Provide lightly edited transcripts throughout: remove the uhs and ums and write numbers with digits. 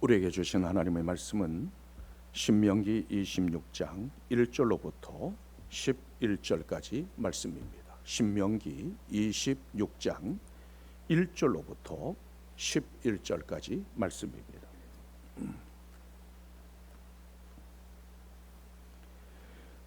우리에게 주신 하나님의 말씀은 신명기 26장 1절로부터 11절까지 말씀입니다. 신명기 26장 1절로부터 11절까지 말씀입니다.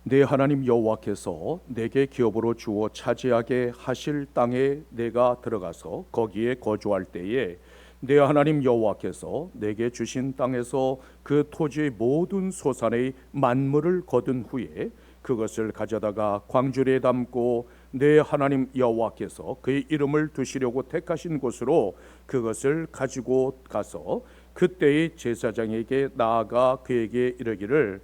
내 하나님 여호와께서 내게 기업으로 주어 차지하게 하실 땅에 내가 들어가서 거기에 거주할 때에 내 하나님 여호와께서 내게 주신 땅에서 그 토지의 모든 소산의 만물을 거둔 후에 그것을 가져다가 광주리에 담고 내 하나님 여호와께서 그의 이름을 두시려고 택하신 곳으로 그것을 가지고 가서 그때의 제사장에게 나아가 그에게 이르기를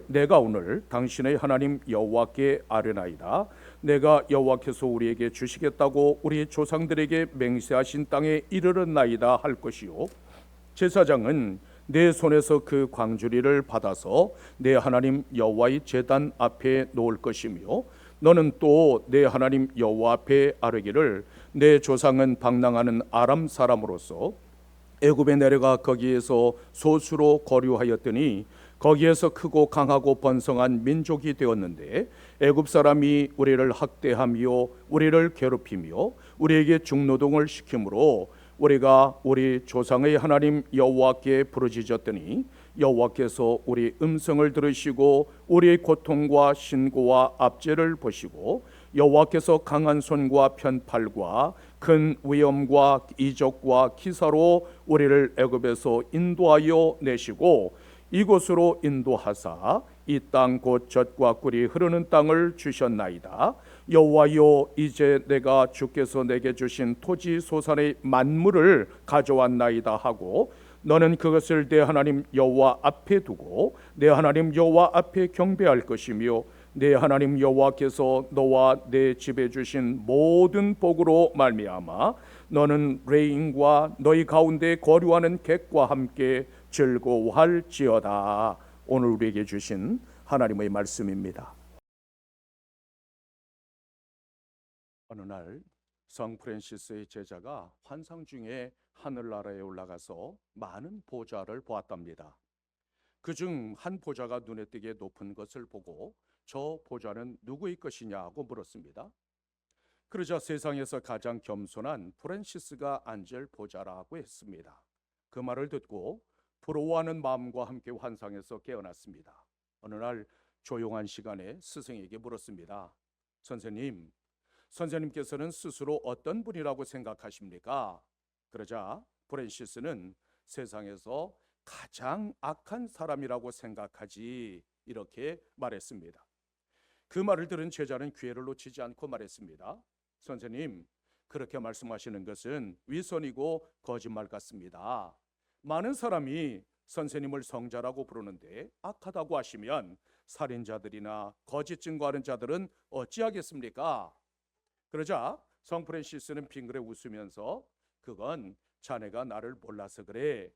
내가 오늘 당신의 하나님 여호와께 아뢰나이다. 내가 여호와께서 우리에게 주시겠다고 우리 조상들에게 맹세하신 땅에 이르렀나이다 할 것이요, 제사장은 내 손에서 그 광주리를 받아서 내 하나님 여호와의 제단 앞에 놓을 것이며, 너는 또 내 하나님 여호와 앞에 아뢰기를 내 조상은 방랑하는 아람 사람으로서 애굽에 내려가 거기에서 소수로 거류하였더니 거기에서 크고 강하고 번성한 민족이 되었는데 애굽 사람이 우리를 학대하며 우리를 괴롭히며 우리에게 중노동을 시키므로 우리가 우리 조상의 하나님 여호와께 부르짖었더니 여호와께서 우리 음성을 들으시고 우리의 고통과 신고와 압제를 보시고 여호와께서 강한 손과 편팔과 큰 위엄과 이적과 기사로 우리를 애굽에서 인도하여 내시고 이곳으로 인도하사 이 땅 곧 젖과 꿀이 흐르는 땅을 주셨나이다. 여호와여, 이제 내가 주께서 내게 주신 토지 소산의 만물을 가져왔나이다 하고 너는 그것을 내 하나님 여호와 앞에 두고 내 하나님 여호와 앞에 경배할 것이며 내 하나님 여호와께서 너와 내 집에 주신 모든 복으로 말미암아 너는 레인과 너희 가운데 거류하는 객과 함께 즐거워할지어다. 오늘 우리에게 주신 하나님의 말씀입니다. 어느 날 성 프란시스의 제자가 환상 중에 하늘나라에 올라가서 많은 보좌를 보았답니다. 그중 한 보좌가 눈에 띄게 높은 것을 보고 저 보좌는 누구의 것이냐고 물었습니다. 그러자 세상에서 가장 겸손한 프란시스가 앉을 보좌라고 했습니다. 그 말을 듣고 부러워하는 마음과 함께 환상에서 깨어났습니다. 어느 날 조용한 시간에 스승에게 물었습니다. 선생님께서는 스스로 어떤 분이라고 생각하십니까? 그러자 프란시스는 세상에서 가장 악한 사람이라고 생각하지, 이렇게 말했습니다. 그 말을 들은 제자는 기회를 놓치지 않고 말했습니다. 선생님, 그렇게 말씀하시는 것은 위선이고 거짓말 같습니다. 많은 사람이 선생님을 성자라고 부르는데 악하다고 하시면 살인자들이나 거짓 증거하는 자들은 어찌하겠습니까? 그러자 성 프란시스는 빙그레 웃으면서 그건 자네가 나를 몰라서 그래.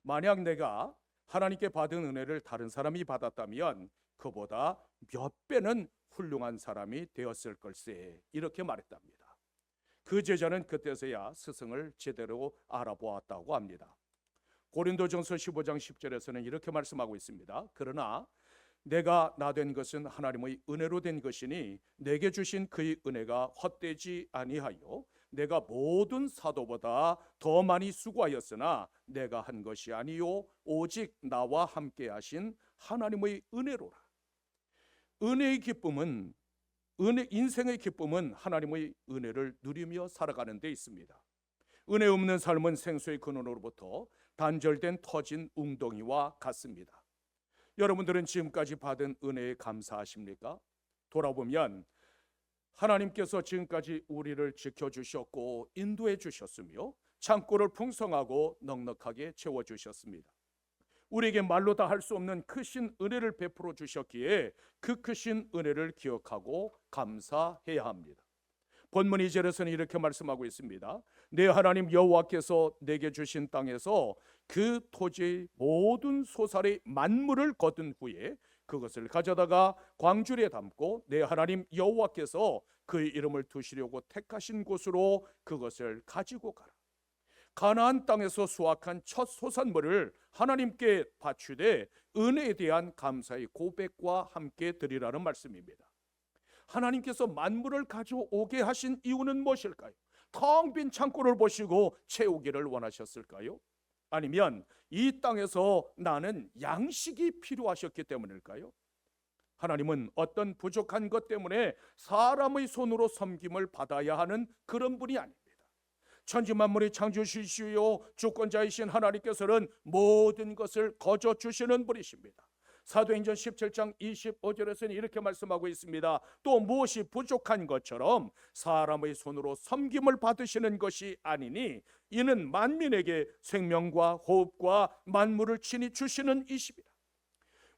만약 내가 하나님께 받은 은혜를 다른 사람이 받았다면 그보다 몇 배는 훌륭한 사람이 되었을 걸세, 이렇게 말했답니다. 그 제자는 그때서야 스승을 제대로 알아보았다고 합니다. 고린도전서 15장 10절에서는 이렇게 말씀하고 있습니다. 그러나 내가 나 된 것은 하나님의 은혜로 된 것이니 내게 주신 그의 은혜가 헛되지 아니하여 내가 모든 사도보다 더 많이 수고하였으나 내가 한 것이 아니요 오직 나와 함께 하신 하나님의 은혜로라. 인생의 기쁨은 하나님의 은혜를 누리며 살아가는 데 있습니다. 은혜 없는 삶은 생수의 근원으로부터 단절된 터진 웅덩이와 같습니다. 여러분들은 지금까지 받은 은혜에 감사하십니까? 돌아보면 하나님께서 지금까지 우리를 지켜주셨고 인도해 주셨으며 창고를 풍성하고 넉넉하게 채워주셨습니다. 우리에게 말로 다 할 수 없는 크신 은혜를 베풀어 주셨기에 그 크신 은혜를 기억하고 감사해야 합니다. 본문 2절에서는 이렇게 말씀하고 있습니다. 내 하나님 여호와께서 내게 주신 땅에서 그 토지의 모든 소살의 만물을 거둔 후에 그것을 가져다가 광주리에 담고 내 하나님 여호와께서 그의 이름을 두시려고 택하신 곳으로 그것을 가지고 가라. 가나안 땅에서 수확한 첫 소산물을 하나님께 바치되 은혜에 대한 감사의 고백과 함께 드리라는 말씀입니다. 하나님께서 만물을 가져오게 하신 이유는 무엇일까요? 텅 빈 창고를 보시고 채우기를 원하셨을까요? 아니면 이 땅에서 나는 양식이 필요하셨기 때문일까요? 하나님은 어떤 부족한 것 때문에 사람의 손으로 섬김을 받아야 하는 그런 분이 아닙니다. 천지만물의 창조주시요 주권자이신 하나님께서는 모든 것을 거저 주시는 분이십니다. 사도행전 17장 25절에서는 이렇게 말씀하고 있습니다. 또 무엇이 부족한 것처럼 사람의 손으로 섬김을 받으시는 것이 아니니 이는 만민에게 생명과 호흡과 만물을 친히 주시는 이십니다.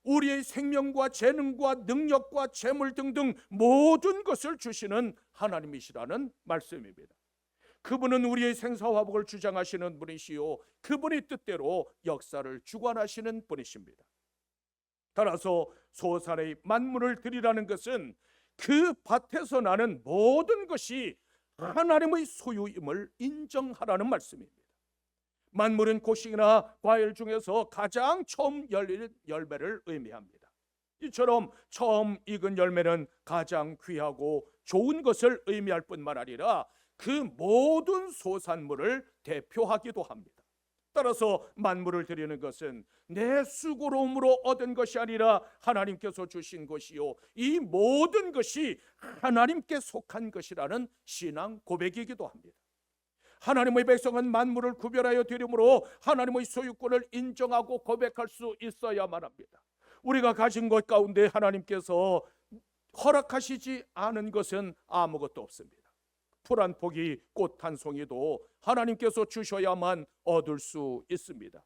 우리의 생명과 재능과 능력과 재물 등등 모든 것을 주시는 하나님이시라는 말씀입니다. 그분은 우리의 생사화복을 주장하시는 분이시요 그분의 뜻대로 역사를 주관하시는 분이십니다. 따라서 소산의 만물을 드리라는 것은 그 밭에서 나는 모든 것이 하나님의 소유임을 인정하라는 말씀입니다. 만물은 곡식이나 과일 중에서 가장 처음 열리는 열매를 의미합니다. 이처럼 처음 익은 열매는 가장 귀하고 좋은 것을 의미할 뿐만 아니라 그 모든 소산물을 대표하기도 합니다. 따라서 만물을 드리는 것은 내 수고로움으로 얻은 것이 아니라 하나님께서 주신 것이요 이 모든 것이 하나님께 속한 것이라는 신앙 고백이기도 합니다. 하나님의 백성은 만물을 구별하여 드림으로 하나님의 소유권을 인정하고 고백할 수 있어야만 합니다. 우리가 가진 것 가운데 하나님께서 허락하시지 않은 것은 아무것도 없습니다. 풀 한 포기, 꽃 한 송이도 하나님께서 주셔야만 얻을 수 있습니다.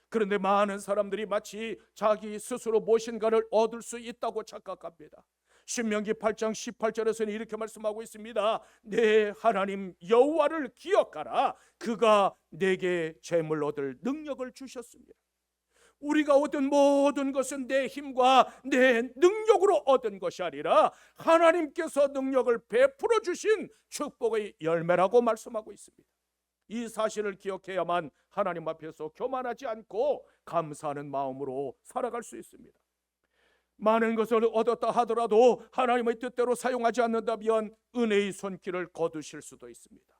그런데 많은 사람들이 마치 자기 스스로 무엇인가를 얻을 수 있다고 착각합니다. 신명기 8장 18절에서는 이렇게 말씀하고 있습니다. 내 하나님 여호와를 기억하라. 그가 내게 재물 얻을 능력을 주셨습니다. 우리가 얻은 모든 것은 내 힘과 내 능력으로 얻은 것이 아니라 하나님께서 능력을 베풀어 주신 축복의 열매라고 말씀하고 있습니다. 이 사실을 기억해야만 하나님 앞에서 교만하지 않고 감사하는 마음으로 살아갈 수 있습니다. 많은 것을 얻었다 하더라도 하나님의 뜻대로 사용하지 않는다면 은혜의 손길을 거두실 수도 있습니다.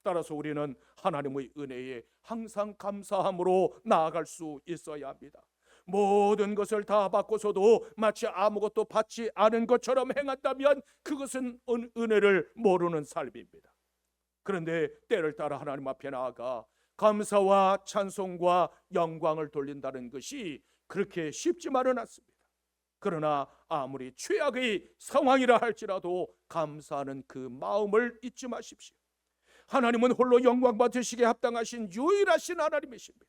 따라서 우리는 하나님의 은혜에 항상 감사함으로 나아갈 수 있어야 합니다. 모든 것을 다 받고서도 마치 아무것도 받지 않은 것처럼 행한다면 그것은 은혜를 모르는 삶입니다. 그런데 때를 따라 하나님 앞에 나아가 감사와 찬송과 영광을 돌린다는 것이 그렇게 쉽지만은 않습니다. 그러나 아무리 최악의 상황이라 할지라도 감사하는 그 마음을 잊지 마십시오. 하나님은 홀로 영광 받으시기에 합당하신 유일하신 하나님이십니다.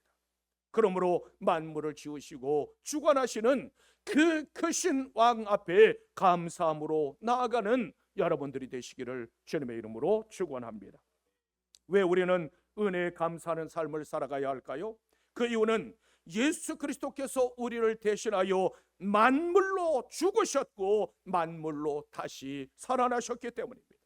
그러므로 만물을 지으시고 주관하시는 그 크신 왕 앞에 감사함으로 나아가는 여러분들이 되시기를 주님의 이름으로 축원합니다. 왜 우리는 은혜에 감사하는 삶을 살아가야 할까요? 그 이유는 예수 그리스도께서 우리를 대신하여 만물로 죽으셨고 만물로 다시 살아나셨기 때문입니다.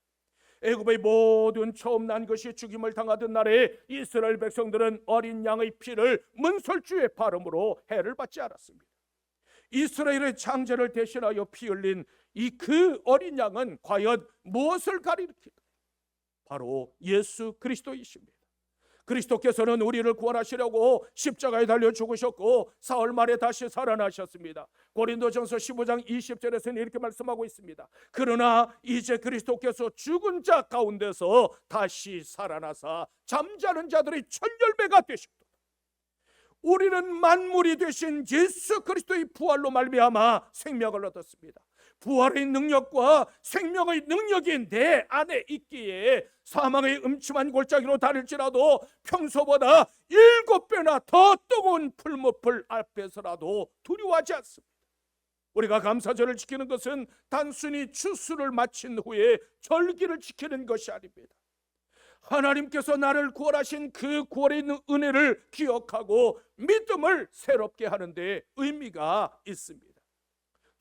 애굽의 모든 처음 난 것이 죽임을 당하던 날에 이스라엘 백성들은 어린 양의 피를 문설주에 바름으로 해를 받지 않았습니다. 이스라엘의 창제를 대신하여 피 흘린 이 그 어린 양은 과연 무엇을 가리킬까요? 바로 예수 그리스도이십니다. 그리스도께서는 우리를 구원하시려고 십자가에 달려 죽으셨고 사흘 만에 다시 살아나셨습니다. 고린도전서 15장 20절에서는 이렇게 말씀하고 있습니다. 그러나 이제 그리스도께서 죽은 자 가운데서 다시 살아나사 잠자는 자들의 첫 열매가 되셨도다. 우리는 만물이 되신 예수 그리스도의 부활로 말미암아 생명을 얻었습니다. 부활의 능력과 생명의 능력이 내 안에 있기에 사망의 음침한 골짜기로 다닐지라도 평소보다 7배나 더 뜨거운 풀무풀 앞에서라도 두려워하지 않습니다. 우리가 감사절을 지키는 것은 단순히 추수를 마친 후에 절기를 지키는 것이 아닙니다. 하나님께서 나를 구원하신 그 구원에 있는 은혜를 기억하고 믿음을 새롭게 하는 데 의미가 있습니다.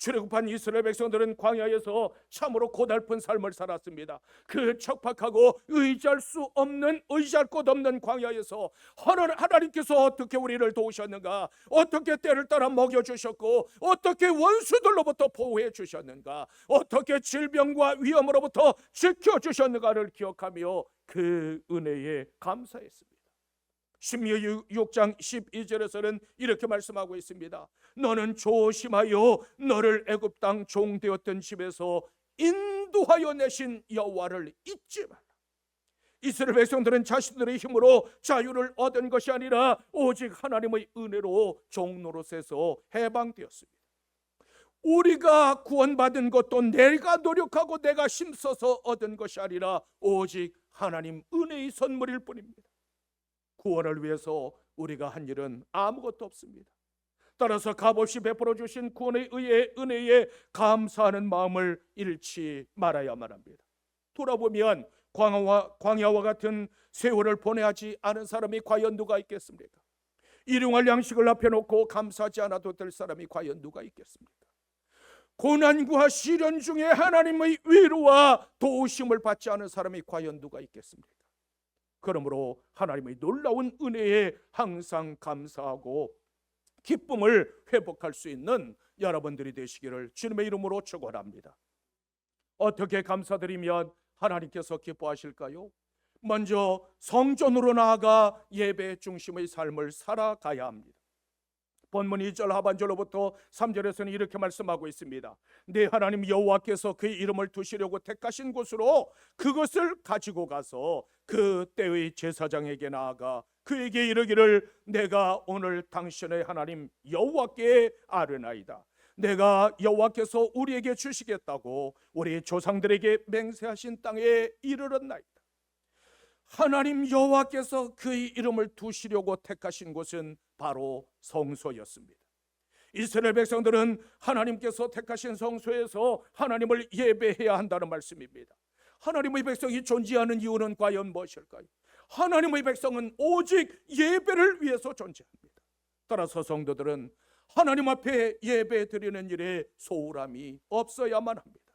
출애굽한 이스라엘 백성들은 광야에서 참으로 고달픈 삶을 살았습니다. 그 척박하고 의지할 수 없는, 의지할 곳 없는 광야에서 하나님께서 어떻게 우리를 도우셨는가, 어떻게 때를 따라 먹여주셨고, 어떻게 원수들로부터 보호해 주셨는가, 어떻게 질병과 위험으로부터 지켜주셨는가를 기억하며 그 은혜에 감사했습니다. 신명기 6장 12절에서는 이렇게 말씀하고 있습니다. 너는 조심하여 너를 애굽 땅 종되었던 집에서 인도하여 내신 여호와를 잊지 말라. 이스라엘 백성들은 자신들의 힘으로 자유를 얻은 것이 아니라 오직 하나님의 은혜로 종노릇에서 해방되었습니다. 우리가 구원받은 것도 내가 노력하고 내가 힘써서 얻은 것이 아니라 오직 하나님 은혜의 선물일 뿐입니다. 구원을 위해서 우리가 한 일은 아무것도 없습니다. 따라서 값없이 베풀어 주신 구원의 은혜에 감사하는 마음을 잃지 말아야만 합니다. 돌아보면 광야와 같은 세월을 보내하지 않은 사람이 과연 누가 있겠습니까? 일용할 양식을 앞에 놓고 감사하지 않아도 될 사람이 과연 누가 있겠습니까? 고난과 시련 중에 하나님의 위로와 도우심을 받지 않은 사람이 과연 누가 있겠습니까? 그러므로 하나님의 놀라운 은혜에 항상 감사하고 기쁨을 회복할 수 있는 여러분들이 되시기를 주님의 이름으로 축원합니다. 어떻게 감사드리면 하나님께서 기뻐하실까요? 먼저 성전으로 나아가 예배 중심의 삶을 살아가야 합니다. 본문 2절 하반절로부터 3절에서는 이렇게 말씀하고 있습니다. 내 하나님 여호와께서 그의 이름을 두시려고 택하신 곳으로 그것을 가지고 가서 그 때의 제사장에게 나아가 그에게 이르기를 내가 오늘 당신의 하나님 여호와께 아뢰나이다. 내가 여호와께서 우리에게 주시겠다고 우리 조상들에게 맹세하신 땅에 이르렀나이다. 하나님 여호와께서 그의 이름을 두시려고 택하신 곳은 바로 성소였습니다. 이스라엘 백성들은 하나님께서 택하신 성소에서 하나님을 예배해야 한다는 말씀입니다. 하나님의 백성이 존재하는 이유는 과연 무엇일까요? 하나님의 백성은 오직 예배를 위해서 존재합니다. 따라서 성도들은 하나님 앞에 예배 드리는 일에 소홀함이 없어야만 합니다.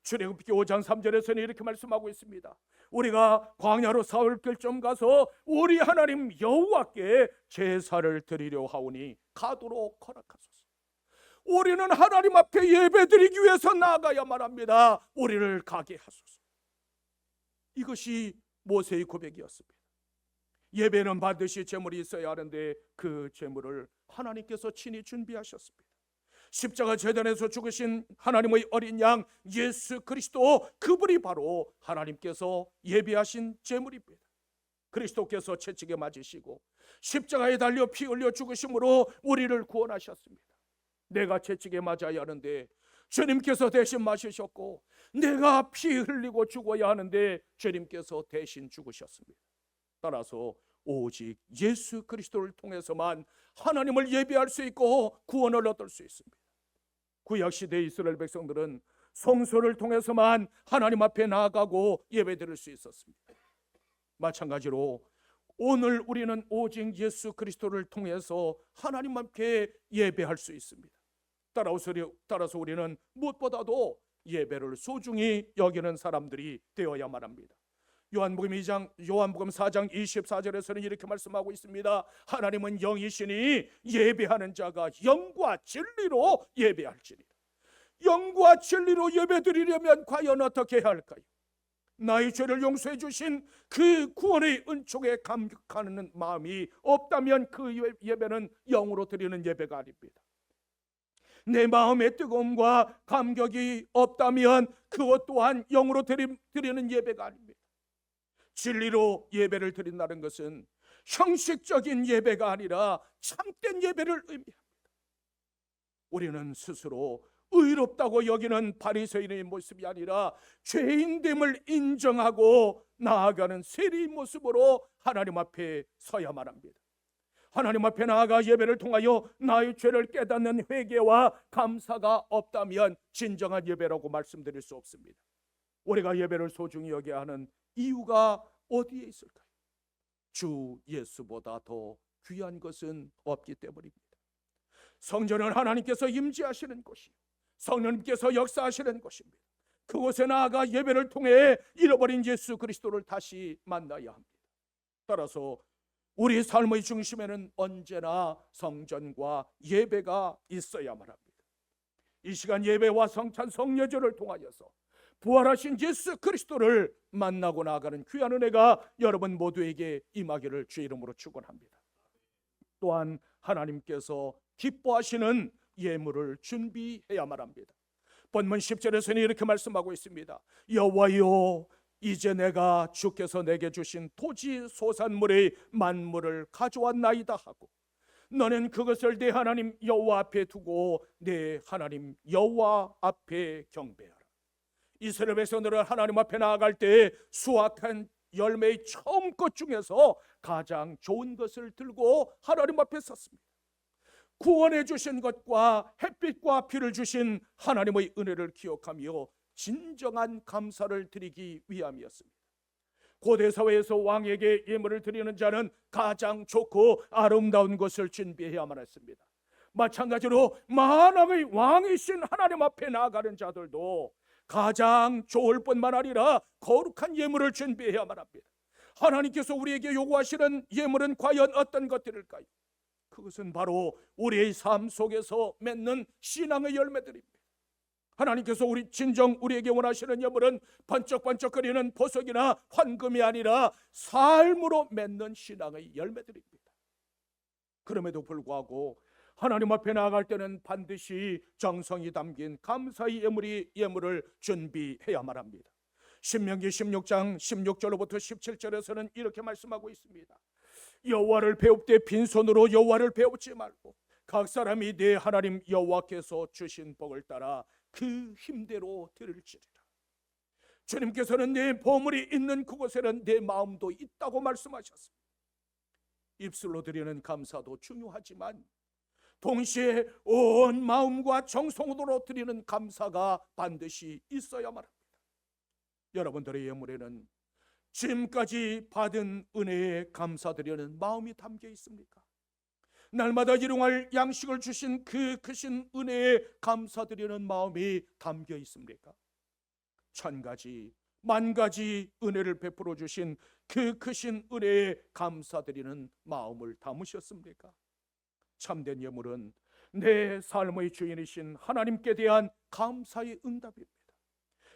출애굽기 5장 3절에서는 이렇게 말씀하고 있습니다. 우리가 광야로 사흘길 좀 가서 우리 하나님 여호와께 제사를 드리려 하오니 가도록 허락하소서. 우리는 하나님 앞에 예배 드리기 위해서 나아가야만 합니다. 우리를 가게 하소서. 이것이 모세의 고백이었습니다. 예배는 반드시 제물이 있어야 하는데 그 제물을 하나님께서 친히 준비하셨습니다. 십자가 제단에서 죽으신 하나님의 어린 양 예수 그리스도, 그분이 바로 하나님께서 예비하신 제물입니다. 그리스도께서 채찍에 맞으시고 십자가에 달려 피 흘려 죽으심으로 우리를 구원하셨습니다. 내가 채찍에 맞아야 하는데 주님께서 대신 맞으셨고, 내가 피 흘리고 죽어야 하는데 주님께서 대신 죽으셨습니다. 따라서 오직 예수 그리스도를 통해서만 하나님을 예배할 수 있고 구원을 얻을 수 있습니다. 구약시대 이스라엘 백성들은 성소를 통해서만 하나님 앞에 나아가고 예배드릴 수 있었습니다. 마찬가지로 오늘 우리는 오직 예수 그리스도를 통해서 하나님 앞에 예배할 수 있습니다. 따라서 우리는 무엇보다도 예배를 소중히 여기는 사람들이 되어야만 합니다. 요한복음 4장 24절에서는 이렇게 말씀하고 있습니다. 하나님은 영이시니 예배하는 자가 영과 진리로 예배할지니라. 영과 진리로 예배드리려면 과연 어떻게 해야 할까요? 나의 죄를 용서해 주신 그 구원의 은총에 감격하는 마음이 없다면 그 예배는 영으로 드리는 예배가 아닙니다. 내 마음의 뜨거움과 감격이 없다면 그것 또한 영으로 드리는 예배가 아닙니다. 진리로 예배를 드린다는 것은 형식적인 예배가 아니라 참된 예배를 의미합니다. 우리는 스스로 의롭다고 여기는 바리새인의 모습이 아니라 죄인됨을 인정하고 나아가는 세리의 모습으로 하나님 앞에 서야만 합니다. 하나님 앞에 나아가 예배를 통하여 나의 죄를 깨닫는 회개와 감사가 없다면 진정한 예배라고 말씀드릴 수 없습니다. 우리가 예배를 소중히 여겨야 하는 이유가 어디에 있을까요? 주 예수보다 더 귀한 것은 없기 때문입니다. 성전은 하나님께서 임재하시는 곳이요, 성령님께서 역사하시는 곳입니다. 그곳에 나아가 예배를 통해 잃어버린 예수 그리스도를 다시 만나야 합니다. 따라서 우리 삶의 중심에는 언제나 성전과 예배가 있어야만 합니다. 이 시간 예배와 성찬 성례절을 통하여서 부활하신 예수 그리스도를 만나고 나아가는 귀한 은혜가 여러분 모두에게 임하기를 주의 이름으로 축원합니다. 또한 하나님께서 기뻐하시는 예물을 준비해야만 합니다. 본문 10절에서는 이렇게 말씀하고 있습니다. 여호와여, 이제 내가 주께서 내게 주신 토지 소산물의 만물을 가져왔나이다 하고 너는 그것을 내 하나님 여호와 앞에 두고 내 하나님 여호와 앞에 경배하라. 이스라엘 백성들은 하나님 앞에 나아갈 때 수확한 열매의 처음 것 중에서 가장 좋은 것을 들고 하나님 앞에 섰습니다. 구원해 주신 것과 햇빛과 비를 주신 하나님의 은혜를 기억하며 진정한 감사를 드리기 위함이었습니다. 고대 사회에서 왕에게 예물을 드리는 자는 가장 좋고 아름다운 것을 준비해야만 했습니다. 마찬가지로 만왕의 왕이신 하나님 앞에 나아가는 자들도 가장 좋을 뿐만 아니라 거룩한 예물을 준비해야만 합니다. 하나님께서 우리에게 요구하시는 예물은 과연 어떤 것들일까요? 그것은 바로 우리의 삶 속에서 맺는 신앙의 열매들입니다. 하나님께서 우리에게 원하시는 예물은 번쩍번쩍거리는 보석이나 황금이 아니라 삶으로 맺는 신앙의 열매들입니다. 그럼에도 불구하고 하나님 앞에 나아갈 때는 반드시 정성이 담긴 감사의 예물을 준비해야만 합니다. 신명기 16장 16절로부터 17절에서는 이렇게 말씀하고 있습니다. 여호와를 배울 때 빈손으로 여호와를 배우지 말고 각 사람이 내 하나님 여호와께서 주신 복을 따라 그 힘대로 드릴지리라. 주님께서는 내 보물이 있는 그곳에는 내 마음도 있다고 말씀하셨습니다. 입술로 드리는 감사도 중요하지만 동시에 온 마음과 정성으로 드리는 감사가 반드시 있어야만 합니다. 여러분들의 예물에는 지금까지 받은 은혜에 감사드리는 마음이 담겨 있습니까? 날마다 일용할 양식을 주신 그 크신 은혜에 감사드리는 마음이 담겨 있습니까? 천가지 만가지 은혜를 베풀어 주신 그 크신 은혜에 감사드리는 마음을 담으셨습니까? 참된 예물은 내 삶의 주인이신 하나님께 대한 감사의 응답입니다.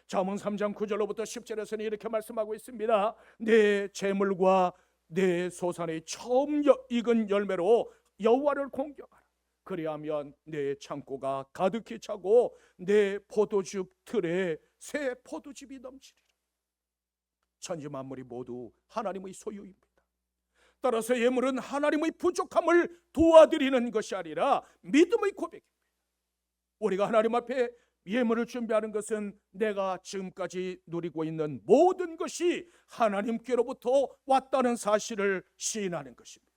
잠언 3장 9절로부터 10절에서는 이렇게 말씀하고 있습니다. 내 재물과 내 소산의 처음 익은 열매로 여호와를 공경하라. 그리하면 내 창고가 가득히 차고 내 포도즙 틀에 새 포도즙이 넘치리라. 천지 만물이 모두 하나님의 소유입니다. 따라서 예물은 하나님의 부족함을 도와드리는 것이 아니라 믿음의 고백입니다. 우리가 하나님 앞에 예물을 준비하는 것은 내가 지금까지 누리고 있는 모든 것이 하나님께로부터 왔다는 사실을 시인하는 것입니다.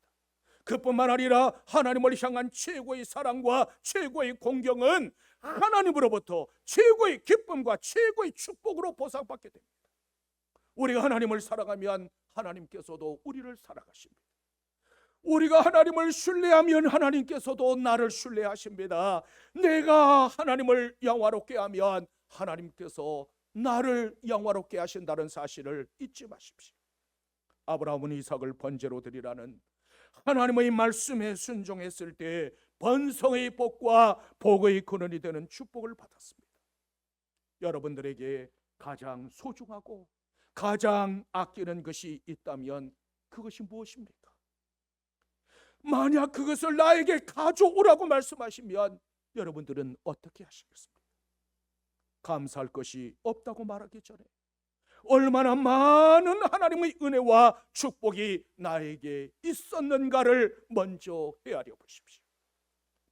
그뿐만 아니라 하나님을 향한 최고의 사랑과 최고의 공경은 하나님으로부터 최고의 기쁨과 최고의 축복으로 보상받게 됩니다. 우리가 하나님을 사랑하면 하나님께서도 우리를 사랑하십니다. 우리가 하나님을 신뢰하면 하나님께서도 나를 신뢰하십니다. 내가 하나님을 영화롭게 하면 하나님께서 나를 영화롭게 하신다는 사실을 잊지 마십시오. 아브라함은 이삭을 번제로 드리라는 하나님의 말씀에 순종했을 때 번성의 복과 복의 근원이 되는 축복을 받았습니다. 여러분들에게 가장 소중하고 가장 아끼는 것이 있다면 그것이 무엇입니까? 만약 그것을 나에게 가져오라고 말씀하시면 여러분들은 어떻게 하시겠습니까? 감사할 것이 없다고 말하기 전에 얼마나 많은 하나님의 은혜와 축복이 나에게 있었는가를 먼저 헤아려 보십시오.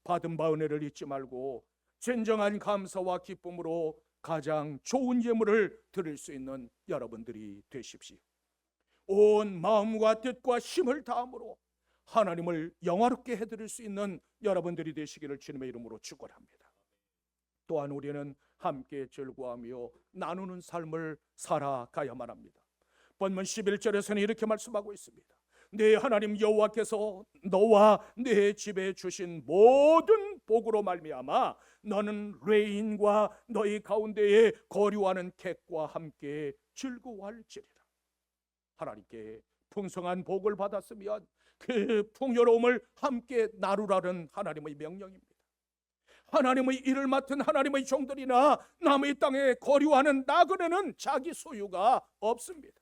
받은 바 은혜를 잊지 말고 진정한 감사와 기쁨으로 가장 좋은 예물을 드릴 수 있는 여러분들이 되십시오. 온 마음과 뜻과 힘을 다함으로 하나님을 영화롭게 해드릴 수 있는 여러분들이 되시기를 주님의 이름으로 축원합니다. 또한 우리는 함께 즐거워하며 나누는 삶을 살아가야만 합니다. 본문 11절에서는 이렇게 말씀하고 있습니다. 내 하나님 여호와께서 너와 내 집에 주신 모든 복으로 말미암아 너는 레인과 너희 가운데에 거류하는 객과 함께 즐거워할지리라. 하나님께 풍성한 복을 받았으면 그 풍요로움을 함께 나누라는 하나님의 명령입니다. 하나님의 일을 맡은 하나님의 종들이나 남의 땅에 거류하는 나그네는 자기 소유가 없습니다.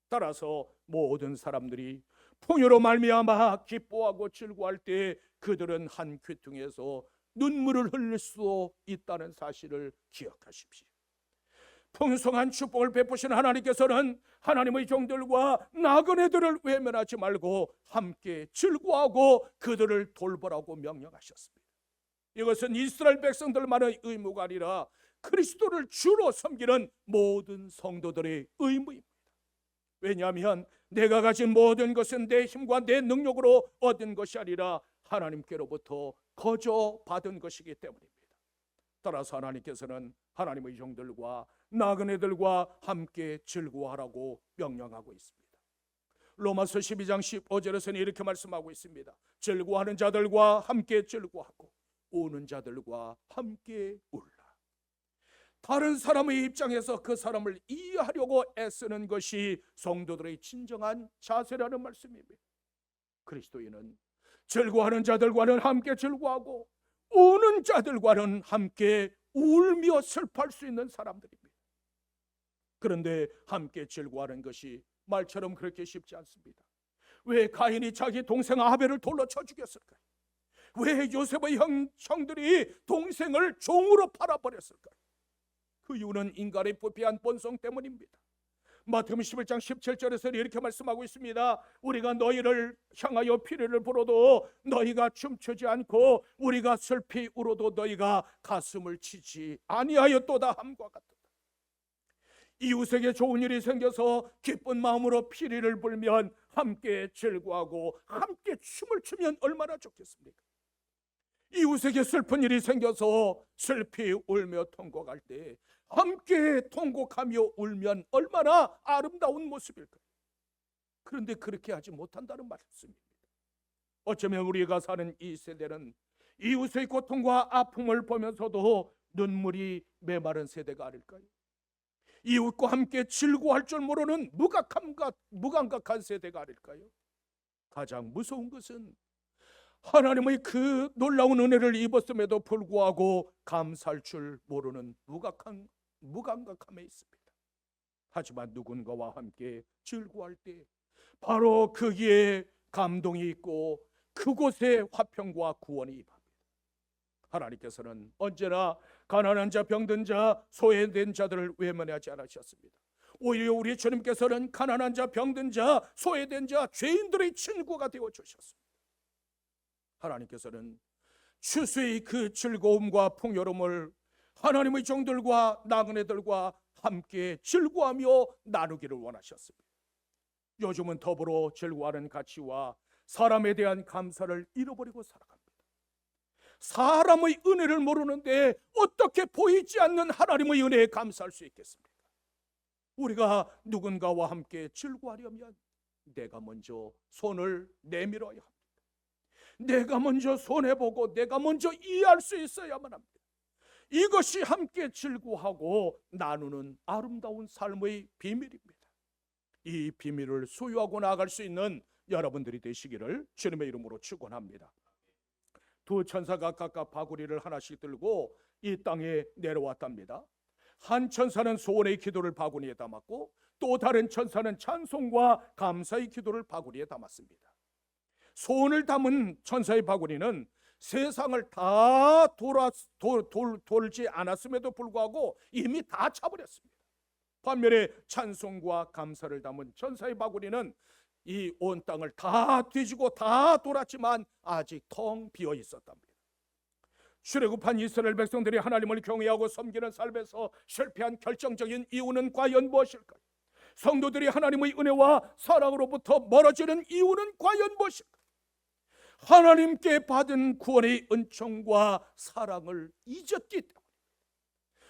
따라서 모든 사람들이 풍요로 말미암아 기뻐하고 즐거워할 때 그들은 한 귀퉁에서 눈물을 흘릴 수 있다는 사실을 기억하십시오. 풍성한 축복을 베푸신 하나님께서는 하나님의 종들과 나그네들을 외면하지 말고 함께 즐거워하고 그들을 돌보라고 명령하셨습니다. 이것은 이스라엘 백성들만의 의무가 아니라 그리스도를 주로 섬기는 모든 성도들의 의무입니다. 왜냐하면 내가 가진 모든 것은 내 힘과 내 능력으로 얻은 것이 아니라 하나님께로부터 거저 받은 것이기 때문입니다. 따라서 하나님께서는 하나님의 종들과 나그네들과 함께 즐거워하라고 명령하고 있습니다. 로마서 12장 15절에서는 이렇게 말씀하고 있습니다. 즐거워하는 자들과 함께 즐거워하고 우는 자들과 함께 울라. 다른 사람의 입장에서 그 사람을 이해하려고 애쓰는 것이 성도들의 진정한 자세라는 말씀입니다. 그리스도인은 즐거워하는 자들과는 함께 즐거워하고 우는 자들과는 함께 울며 슬퍼할 수 있는 사람들입니다. 그런데 함께 즐거워하는 것이 말처럼 그렇게 쉽지 않습니다. 왜 가인이 자기 동생 아벨을 돌로 쳐 죽였을까요? 왜 요셉의 형들이 동생을 종으로 팔아버렸을까요? 그 이유는 인간의 부패한 본성 때문입니다. 마태복음 11장 17절에서 이렇게 말씀하고 있습니다. 우리가 너희를 향하여 피리를 불어도 너희가 춤추지 않고 우리가 슬피 울어도 너희가 가슴을 치지 아니하였도다 함과 같다. 이웃에게 좋은 일이 생겨서 기쁜 마음으로 피리를 불면 함께 즐거워하고 함께 춤을 추면 얼마나 좋겠습니까? 이웃에게 슬픈 일이 생겨서 슬피 울며 통곡할 때 함께 통곡하며 울면 얼마나 아름다운 모습일까요? 그런데 그렇게 하지 못한다는 말씀입니다. 어쩌면 우리가 사는 이 세대는 이웃의 고통과 아픔을 보면서도 눈물이 메마른 세대가 아닐까요? 이웃과 함께 즐거워할 줄 모르는 무감각한 세대가 아닐까요? 가장 무서운 것은 하나님의 그 놀라운 은혜를 입었음에도 불구하고 감사할 줄 모르는 무감각함에 있습니다. 하지만 누군가와 함께 즐거워할 때 바로 거기에 감동이 있고 그곳에 화평과 구원이 임합니다. 하나님께서는 언제나 가난한 자, 병든 자, 소외된 자들을 외면하지 않으셨습니다. 오히려 우리 주님께서는 가난한 자, 병든 자, 소외된 자, 죄인들의 친구가 되어 주셨습니다. 하나님께서는 추수의 그 즐거움과 풍요로움을 하나님의 종들과 나그네들과 함께 즐거워하며 나누기를 원하셨습니다. 요즘은 더불어 즐거워하는 가치와 사람에 대한 감사를 잃어버리고 살아갑니다. 사람의 은혜를 모르는데 어떻게 보이지 않는 하나님의 은혜에 감사할 수 있겠습니까? 우리가 누군가와 함께 즐거워하려면 내가 먼저 손을 내밀어야 합니다. 내가 먼저 손해보고 내가 먼저 이해할 수 있어야만 합니다. 이것이 함께 즐거워하고 나누는 아름다운 삶의 비밀입니다. 이 비밀을 소유하고 나아갈 수 있는 여러분들이 되시기를 주님의 이름으로 축원합니다. 두 천사가 각각 바구니를 하나씩 들고 이 땅에 내려왔답니다. 한 천사는 소원의 기도를 바구니에 담았고 또 다른 천사는 찬송과 감사의 기도를 바구니에 담았습니다. 소원을 담은 천사의 바구니는 세상을 다 돌지 않았음에도 불구하고 이미 다 차버렸습니다. 반면에 찬송과 감사를 담은 천사의 바구니는 이 온 땅을 다 뒤지고 다 돌았지만 아직 텅 비어 있었답니다. 출애굽한 이스라엘 백성들이 하나님을 경외하고 섬기는 삶에서 실패한 결정적인 이유는 과연 무엇일까요? 성도들이 하나님의 은혜와 사랑으로부터 멀어지는 이유는 과연 무엇일까요? 하나님께 받은 구원의 은총과 사랑을 잊었기 때문입니다.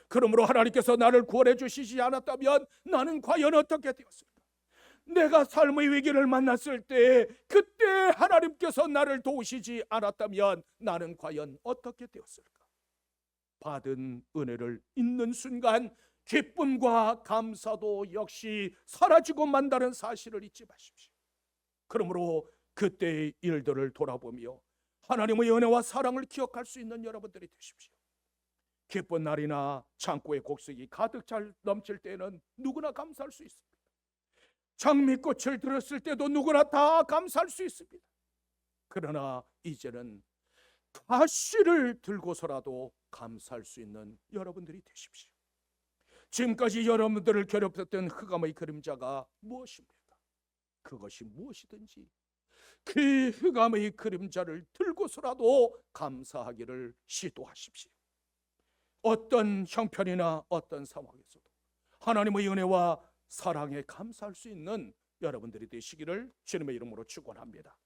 그러므로 하나님께서 나를 구원해 주시지 않았다면 나는 과연 어떻게 되었을까? 내가 삶의 위기를 만났을 때 그때 하나님께서 나를 도우시지 않았다면 나는 과연 어떻게 되었을까? 받은 은혜를 잊는 순간 기쁨과 감사도 역시 사라지고 만다는 사실을 잊지 마십시오. 그러므로 그때의 일들을 돌아보며 하나님의 은혜와 사랑을 기억할 수 있는 여러분들이 되십시오. 기쁜 날이나 창고에 곡식이 가득 잘 넘칠 때는 누구나 감사할 수 있습니다. 장미꽃을 들었을 때도 누구나 다 감사할 수 있습니다. 그러나 이제는 가시를 들고서라도 감사할 수 있는 여러분들이 되십시오. 지금까지 여러분들을 괴롭혔던 흑암의 그림자가 무엇입니까? 그것이 무엇이든지 그 흑암의 그림자를 들고서라도 감사하기를 시도하십시오. 어떤 형편이나 어떤 상황에서도 하나님의 은혜와 사랑에 감사할 수 있는 여러분들이 되시기를 주님의 이름으로 축원합니다.